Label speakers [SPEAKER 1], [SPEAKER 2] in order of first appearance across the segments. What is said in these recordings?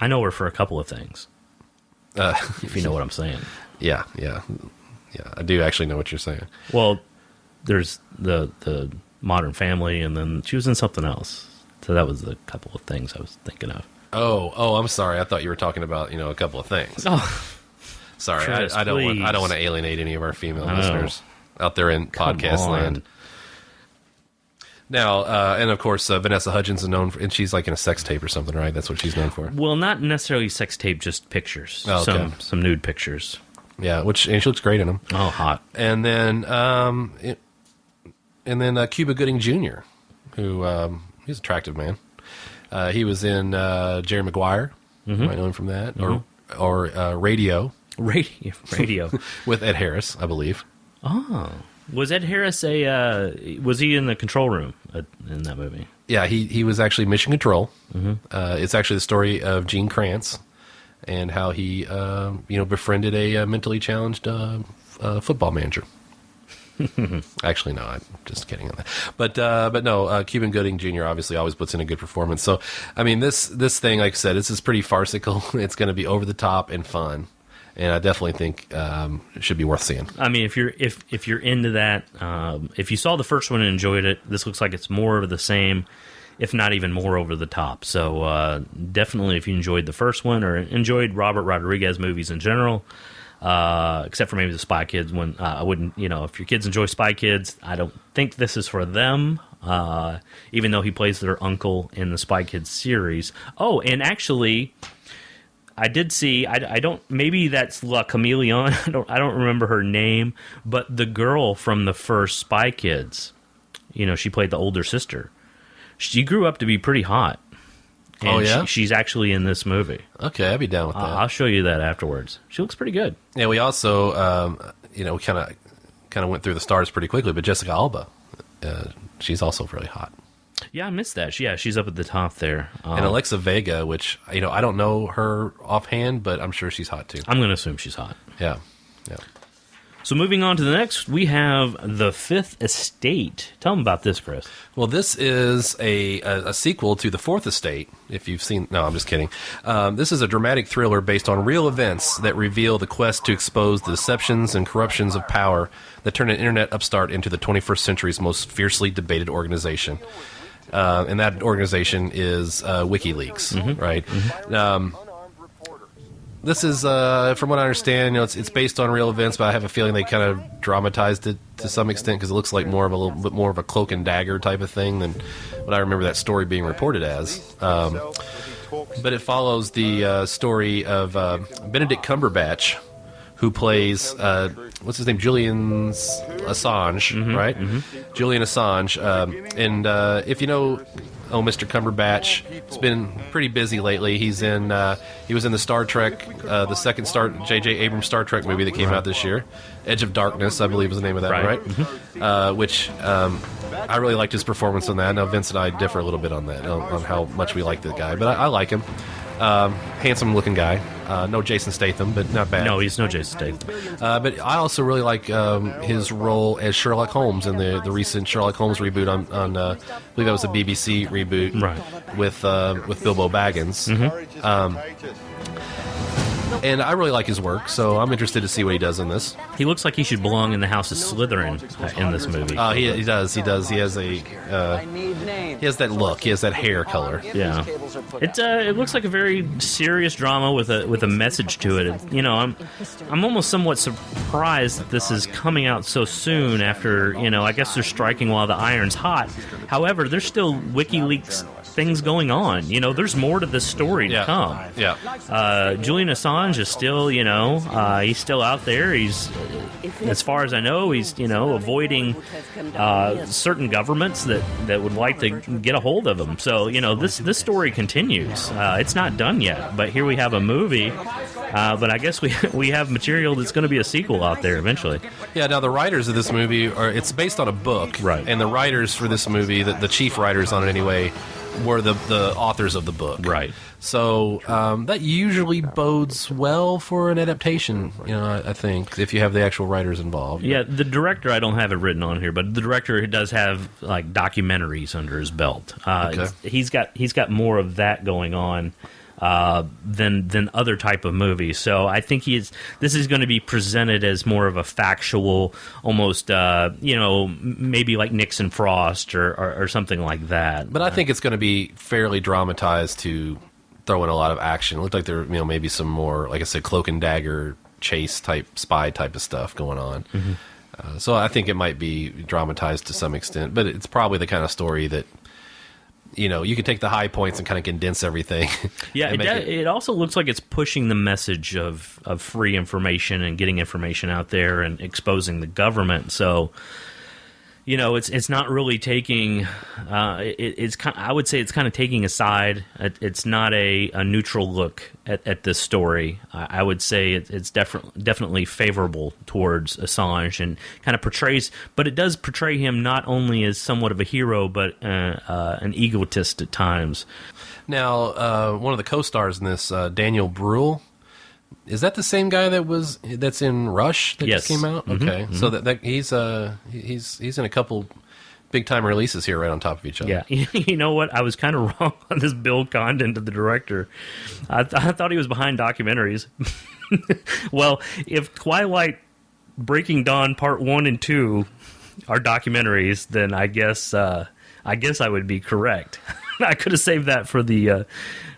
[SPEAKER 1] I know her for a couple of things. If you know what I'm saying.
[SPEAKER 2] Yeah. I do actually know what you're saying.
[SPEAKER 1] Well, there's the Modern Family, and then she was in something else. So that was a couple of things I was thinking of.
[SPEAKER 2] Oh, I'm sorry. I thought you were talking about, a couple of things.
[SPEAKER 1] Oh,
[SPEAKER 2] sorry.
[SPEAKER 1] Chris,
[SPEAKER 2] I don't
[SPEAKER 1] please.
[SPEAKER 2] want to alienate any of our female listeners out there in podcast land. Now, and of course, Vanessa Hudgens is known for, and she's like in a sex tape or something, right? That's what she's known for.
[SPEAKER 1] Well, not necessarily sex tape, just pictures.
[SPEAKER 2] Oh, okay.
[SPEAKER 1] Some nude pictures.
[SPEAKER 2] Yeah, and she looks great in them.
[SPEAKER 1] Oh, hot.
[SPEAKER 2] And then, Cuba Gooding Jr., who he's an attractive man. He was in Jerry Maguire. Mm-hmm. You might know him from that, or Radio.
[SPEAKER 1] Radio
[SPEAKER 2] with Ed Harris, I believe.
[SPEAKER 1] Oh, was Ed Harris was he in the control room in that movie?
[SPEAKER 2] Yeah, he was actually Mission Control. Mm-hmm. It's actually the story of Gene Kranz and how he befriended a mentally challenged football manager. Actually, no, I'm just kidding on that. But no, Cuba Gooding Jr. obviously always puts in a good performance. So, I mean, this thing, like I said, this is pretty farcical. It's going to be over the top and fun, and I definitely think it should be worth seeing. I
[SPEAKER 1] mean, if you're into that, if you saw the first one and enjoyed it, this looks like it's more of the same, if not even more over the top. So definitely, if you enjoyed the first one or enjoyed Robert Rodriguez movies in general. Except for maybe the Spy Kids one. I wouldn't, if your kids enjoy Spy Kids, I don't think this is for them, even though he plays their uncle in the Spy Kids series. Oh, and actually, I did see, I don't, maybe that's La Chameleon, I don't remember her name, but the girl from the first Spy Kids, she played the older sister. She grew up to be pretty hot. And she's actually in this movie.
[SPEAKER 2] Okay, I'd be down with that.
[SPEAKER 1] I'll show you that afterwards. She looks pretty good.
[SPEAKER 2] Yeah, we also, we kind of went through the stars pretty quickly, but Jessica Alba, she's also really hot.
[SPEAKER 1] Yeah, I missed that. Yeah, she's up at the top there.
[SPEAKER 2] And Alexa Vega, which, I don't know her offhand, but I'm sure she's hot too.
[SPEAKER 1] I'm going to assume she's hot.
[SPEAKER 2] Yeah.
[SPEAKER 1] So moving on to the next, we have The Fifth Estate. Tell them about this, Chris.
[SPEAKER 2] Well, this is a sequel to The Fourth Estate, if you've seen... No, I'm just kidding. This is a dramatic thriller based on real events that reveal the quest to expose the deceptions and corruptions of power that turn an internet upstart into the 21st century's most fiercely debated organization. And that organization is WikiLeaks, right? Mm-hmm. This is, from what I understand, it's based on real events, but I have a feeling they kind of dramatized it to some extent because it looks like a little bit more of a cloak and dagger type of thing than what I remember that story being reported as. But it follows the story of Benedict Cumberbatch, who plays, what's his name, Julian Assange, right? Mm-hmm. Julian Assange. And if you know... Oh, Mr. Cumberbatch. He's been pretty busy lately. He was in the Star Trek, the second J.J. Abrams Star Trek movie that came out this year. Edge of Darkness, I believe was the name of that one, right? Mm-hmm. Which I really liked his performance on that. Now, Vince and I differ a little bit on that, on how much we like the guy. But I like him. Handsome-looking guy. No Jason Statham, but not bad.
[SPEAKER 1] No, he's no Jason Statham.
[SPEAKER 2] But I also really like his role as Sherlock Holmes in the recent Sherlock Holmes reboot on I believe that was a BBC reboot,
[SPEAKER 1] right?
[SPEAKER 2] With Bilbo Baggins. Mm-hmm. And I really like his work, so I'm interested to see what he does in this.
[SPEAKER 1] He looks like he should belong in the House of Slytherin in this movie.
[SPEAKER 2] He does. He has he has that look. He has that hair color.
[SPEAKER 1] Yeah. It looks like a very serious drama with a message to it. I'm almost somewhat surprised that this is coming out so soon after, I guess they're striking while the iron's hot. However, there's still WikiLeaks things going on. There's more to this story to come.
[SPEAKER 2] Yeah.
[SPEAKER 1] Julian Assange is still, he's still out there. He's, as far as I know, he's, avoiding certain governments that would like to get a hold of him. So, this story continues. It's not done yet, but here we have a movie. But I guess we have material that's going to be a sequel out there eventually.
[SPEAKER 2] Yeah, now the writers of this movie it's based on a book.
[SPEAKER 1] Right.
[SPEAKER 2] And the writers for this movie, the chief writers on it anyway, were the authors of the book.
[SPEAKER 1] Right.
[SPEAKER 2] So that usually bodes well for an adaptation, I think, if you have the actual writers involved.
[SPEAKER 1] Yeah, the director, I don't have it written on here, but the director does have like documentaries under his belt.
[SPEAKER 2] Okay.
[SPEAKER 1] He's got more of that going on. than other type of movies. So I think this is going to be presented as more of a factual, almost maybe like Nixon Frost or something like that.
[SPEAKER 2] But I think it's going to be fairly dramatized to throw in a lot of action. It looked like there maybe some more, like I said, cloak and dagger chase type, spy type of stuff going on. Mm-hmm. So I think it might be dramatized to some extent, but it's probably the kind of story that you can take the high points and kind of condense everything.
[SPEAKER 1] Yeah, it also looks like it's pushing the message of free information and getting information out there and exposing the government. So, it's not really taking. I would say it's kind of taking a side. It's not a neutral look at this story. I would say it's definitely favorable towards Assange and kind of portrays, but it does portray him not only as somewhat of a hero, but an egotist at times.
[SPEAKER 2] Now, one of the co-stars in this, Daniel Bruhl, is that the same guy that's in Rush that just came out?
[SPEAKER 1] Mm-hmm.
[SPEAKER 2] Okay, so that he's in a couple big time releases here right on top of each other.
[SPEAKER 1] Yeah, you know what? I was kind of wrong on this Bill Condon to the director. I thought he was behind documentaries. Well, if Twilight, Breaking Dawn Part 1 and 2 are documentaries, then I guess I would be correct. I could have saved that for the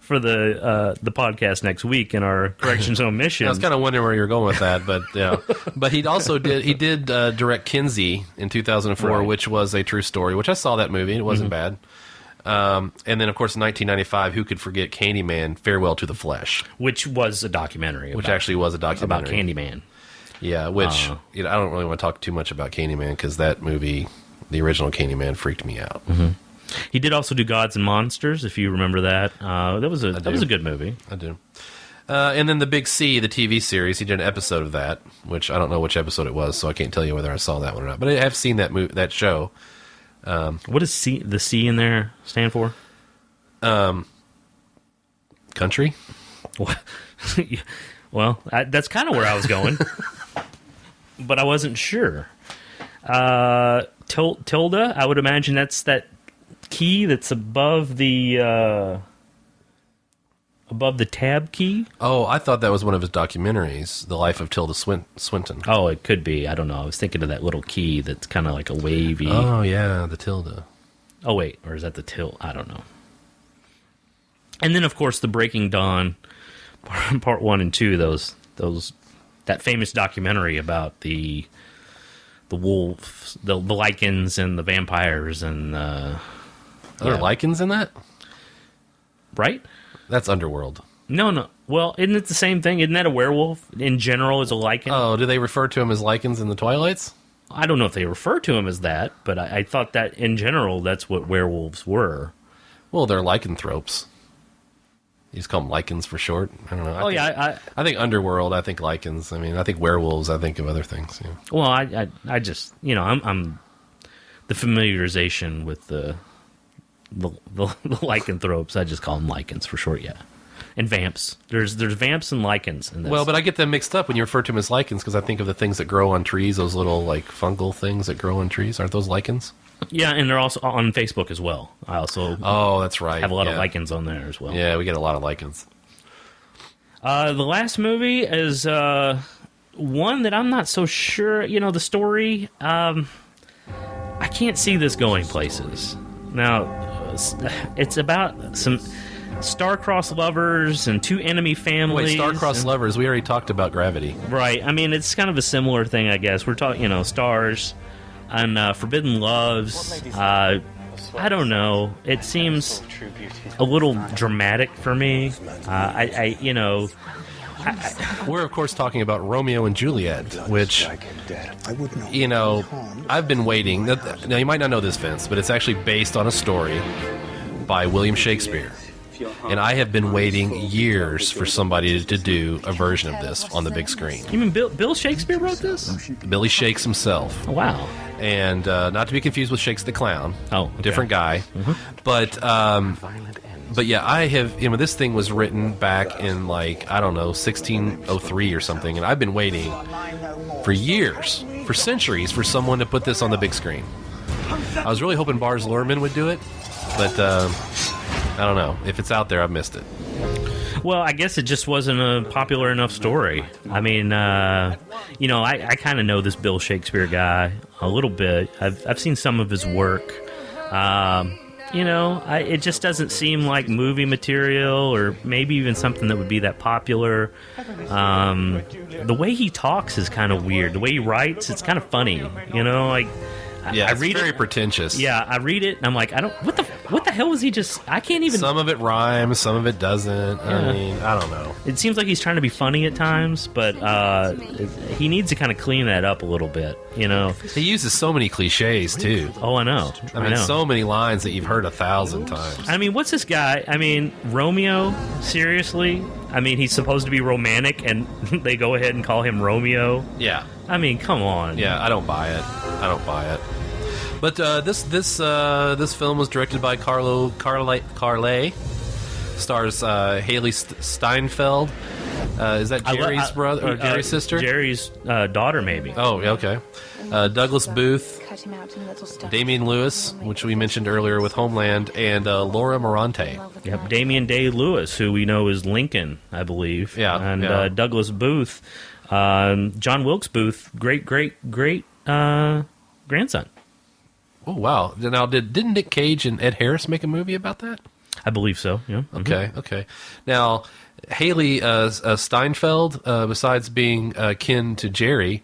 [SPEAKER 1] podcast next week in our corrections and omissions.
[SPEAKER 2] I was kind of wondering where you were going with that, but yeah. But he did direct Kinsey in 2004, right, which was a true story, which I saw that movie. It wasn't bad. And then, of course, in 1995, who could forget Candyman, Farewell to the Flesh?
[SPEAKER 1] Which was a documentary.
[SPEAKER 2] Which actually was a documentary.
[SPEAKER 1] About Candyman.
[SPEAKER 2] Yeah, which I don't really want to talk too much about Candyman because that movie, the original Candyman, freaked me out.
[SPEAKER 1] Mm-hmm. He did also do Gods and Monsters, if you remember that. That was a good movie.
[SPEAKER 2] I do. And then The Big C, the TV series, he did an episode of that, which I don't know which episode it was, so I can't tell you whether I saw that one or not. But I have seen that show.
[SPEAKER 1] What does the C in there stand for?
[SPEAKER 2] Country.
[SPEAKER 1] Well, that's kind of where I was going, but I wasn't sure. Tilde, I would imagine that's that key that's above the tab key.
[SPEAKER 2] Oh, I thought that was one of his documentaries, The Life of Tilda Swinton.
[SPEAKER 1] Oh, it could be. I don't know. I was thinking of that little key that's kind of like a wavy.
[SPEAKER 2] Oh, yeah, the tilde.
[SPEAKER 1] Oh, wait, or is that the tilt? I don't know. And then, of course, the Breaking Dawn Part 1 and 2, that famous documentary about the wolves, the lichens and the vampires and
[SPEAKER 2] Are there lichens in that?
[SPEAKER 1] Right?
[SPEAKER 2] That's Underworld.
[SPEAKER 1] No. Well, isn't it the same thing? Isn't that a werewolf in general as a lichen?
[SPEAKER 2] Oh, do they refer to him as lichens in the Twilights?
[SPEAKER 1] I don't know if they refer to him as that, but I thought that in general that's what werewolves were.
[SPEAKER 2] Well, they're lycanthropes. You just call them lichens for short. I don't know. I think Underworld. I think lichens. I mean, I think werewolves. I think of other things. Yeah.
[SPEAKER 1] Well, I just I'm the familiarization with the lycanthropes. I just call them lichens for short. Yeah, and vamps. There's vamps and lichens in this.
[SPEAKER 2] Well, but I get them mixed up when you refer to them as lichens because I think of the things that grow on trees. Those little like fungal things that grow on trees. Aren't those lichens?
[SPEAKER 1] Yeah, and they're also on Facebook as well. I also
[SPEAKER 2] that's right.
[SPEAKER 1] have a lot of lichens on there as well.
[SPEAKER 2] Yeah, we get a lot of lichens.
[SPEAKER 1] The last movie is one that I'm not so sure. The story. I can't see this going places. Now, it's about some star-crossed lovers and two enemy families.
[SPEAKER 2] Wait, star-crossed lovers? We already talked about Gravity.
[SPEAKER 1] Right. I mean, it's kind of a similar thing, I guess. We're talking, stars and forbidden loves. I don't know. It seems a little dramatic for me.
[SPEAKER 2] We're, of course, talking about Romeo and Juliet, which, I've been waiting. Now, you might not know this, Vince, but it's actually based on a story by William Shakespeare. And I have been waiting years for somebody to do a version of this on the big screen.
[SPEAKER 1] You mean Bill Shakespeare wrote this?
[SPEAKER 2] Billy Shakes himself.
[SPEAKER 1] Oh, wow.
[SPEAKER 2] And not to be confused with Shakes the Clown.
[SPEAKER 1] Oh, okay.
[SPEAKER 2] Different guy. Mm-hmm. But yeah, I have, this thing was written back in 1603 or something, and I've been waiting for years, for centuries, for someone to put this on the big screen. I was really hoping Bars Luhrmann would do it, but I don't know. If it's out there, I've missed it.
[SPEAKER 1] Well, I guess it just wasn't a popular enough story. I mean, I kind of know this Bill Shakespeare guy a little bit. I've seen some of his work. It just doesn't seem like movie material, or maybe even something that would be that popular. The way he talks is kind of weird. The way he writes, it's kind of funny.
[SPEAKER 2] Yeah,
[SPEAKER 1] I
[SPEAKER 2] it's
[SPEAKER 1] read
[SPEAKER 2] very
[SPEAKER 1] it,
[SPEAKER 2] pretentious.
[SPEAKER 1] Yeah, I read it and I'm like, what the hell was he just? I can't even.
[SPEAKER 2] Some of it rhymes, some of it doesn't. Yeah. I mean, I don't know.
[SPEAKER 1] It seems like he's trying to be funny at times, but he needs to kind of clean that up a little bit.
[SPEAKER 2] He uses so many cliches too.
[SPEAKER 1] Oh, I know.
[SPEAKER 2] I mean, so many lines that you've heard 1,000 times.
[SPEAKER 1] I mean, what's this guy? I mean, Romeo? Seriously? I mean, he's supposed to be romantic, and they go ahead and call him Romeo.
[SPEAKER 2] Yeah.
[SPEAKER 1] I mean, come on.
[SPEAKER 2] Yeah, I don't buy it. But this film was directed by Carle, stars Haley Steinfeld. Is that Jerry's brother or Jerry's sister?
[SPEAKER 1] Jerry's daughter, maybe.
[SPEAKER 2] Oh, okay. Douglas Booth, Damian Lewis, which we mentioned earlier with Homeland, and Laura Morante.
[SPEAKER 1] Yep, Damian Day-Lewis, who we know is Lincoln, I believe.
[SPEAKER 2] Yeah,
[SPEAKER 1] and Douglas Booth, John Wilkes Booth, great grandson.
[SPEAKER 2] Oh, wow. Now, didn't Nick Cage and Ed Harris make a movie about that?
[SPEAKER 1] I believe so, yeah. Mm-hmm.
[SPEAKER 2] Okay. Now, Haley Steinfeld, besides being kin to Jerry,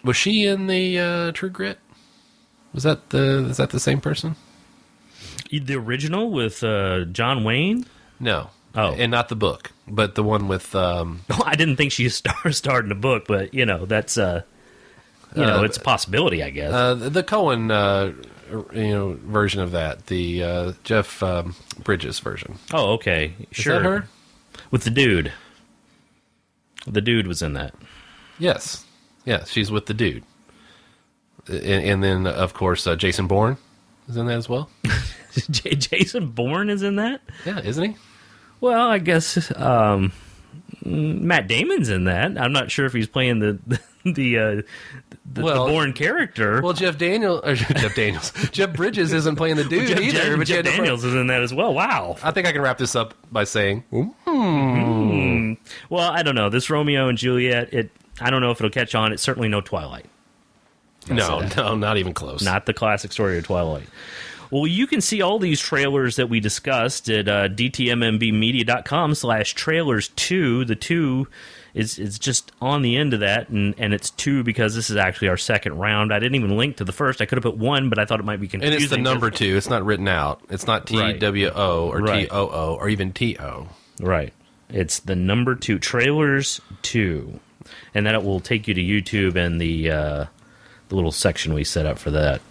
[SPEAKER 2] was she in the True Grit? Is that the same person?
[SPEAKER 1] The original with John Wayne?
[SPEAKER 2] No.
[SPEAKER 1] Oh.
[SPEAKER 2] And not the book, but the one with...
[SPEAKER 1] I didn't think she starred in the book, but, that's... it's a possibility, I guess.
[SPEAKER 2] The Cohen, version of that, the Jeff Bridges version.
[SPEAKER 1] Oh, okay, sure.
[SPEAKER 2] Is that her?
[SPEAKER 1] With the dude. The dude was in that.
[SPEAKER 2] Yes, she's with the dude. And then, of course, Jason Bourne is in that as well.
[SPEAKER 1] Jason Bourne is in that?
[SPEAKER 2] Yeah, isn't he?
[SPEAKER 1] Well, I guess Matt Damon's in that. I'm not sure if he's playing the Bourne character.
[SPEAKER 2] Well, Jeff Bridges isn't playing the dude either.
[SPEAKER 1] But Jeff Daniels is in that as well. Wow.
[SPEAKER 2] I think I can wrap this up by saying,
[SPEAKER 1] Well, I don't know. This Romeo and Juliet, I don't know if it'll catch on. It's certainly no Twilight.
[SPEAKER 2] No, not even close.
[SPEAKER 1] Not the classic story of Twilight. Well, you can see all these trailers that we discussed at DTMMBmedia.com/trailers2. The 2 is just on the end of that, and it's 2 because this is actually our second round. I didn't even link to the first. I could have put 1, but I thought it might be confusing.
[SPEAKER 2] And it's the number 2. It's not written out. It's not TWO or TOO or even TO.
[SPEAKER 1] Right. It's the number 2. Trailers 2. And then it will take you to YouTube and the little section we set up for that.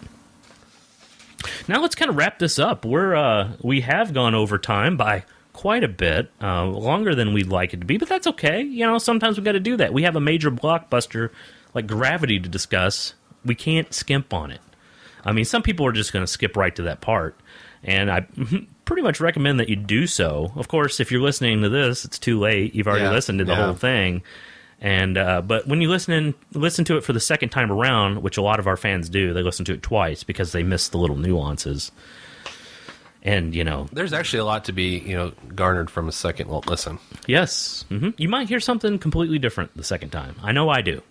[SPEAKER 1] Now let's kind of wrap this up. We have gone over time by quite a bit, longer than we'd like it to be, but that's okay. Sometimes we've got to do that. We have a major blockbuster like Gravity to discuss. We can't skimp on it. I mean, some people are just going to skip right to that part, and I pretty much recommend that you do so. Of course, if you're listening to this, it's too late. You've already listened to the whole thing. And but when you listen to it for the second time around, which a lot of our fans do, they listen to it twice because they miss the little nuances. And
[SPEAKER 2] there's actually a lot to be garnered from a second listen.
[SPEAKER 1] Yes, you might hear something completely different the second time. I know I do.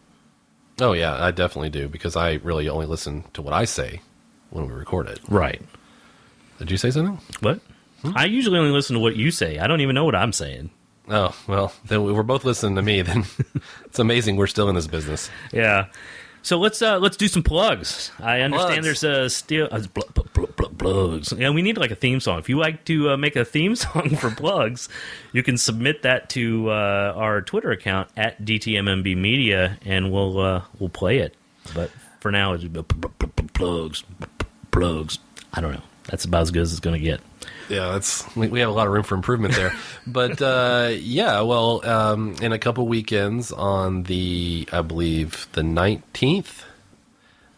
[SPEAKER 2] Oh yeah, I definitely do, because I really only listen to what I say when we record it.
[SPEAKER 1] Right.
[SPEAKER 2] Did you say something?
[SPEAKER 1] What? I usually only listen to what you say. I don't even know what I'm saying.
[SPEAKER 2] Oh, well, then we're both listening to me. Then it's amazing we're still in this business.
[SPEAKER 1] Yeah. So let's do some plugs. I understand there's plugs. Yeah, we need like a theme song. If you like to make a theme song for plugs, you can submit that to our Twitter account at DTMMB Media, and we'll play it. But for now, it's plugs. I don't know. That's about as good as it's going to get.
[SPEAKER 2] Yeah, we have a lot of room for improvement there. But, in a couple weekends on I believe, the 19th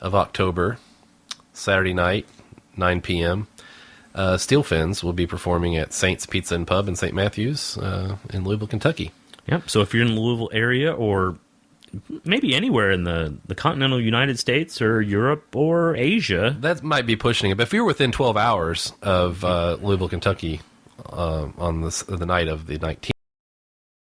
[SPEAKER 2] of October, Saturday night, 9 p.m., Steel Fins will be performing at Saints Pizza and Pub in St. Matthews in Louisville, Kentucky.
[SPEAKER 1] Yep, so if you're in the Louisville area or maybe anywhere in the continental United States or Europe or Asia.
[SPEAKER 2] That might be pushing it, but if you're within 12 hours of Louisville, Kentucky on the night of the 19th.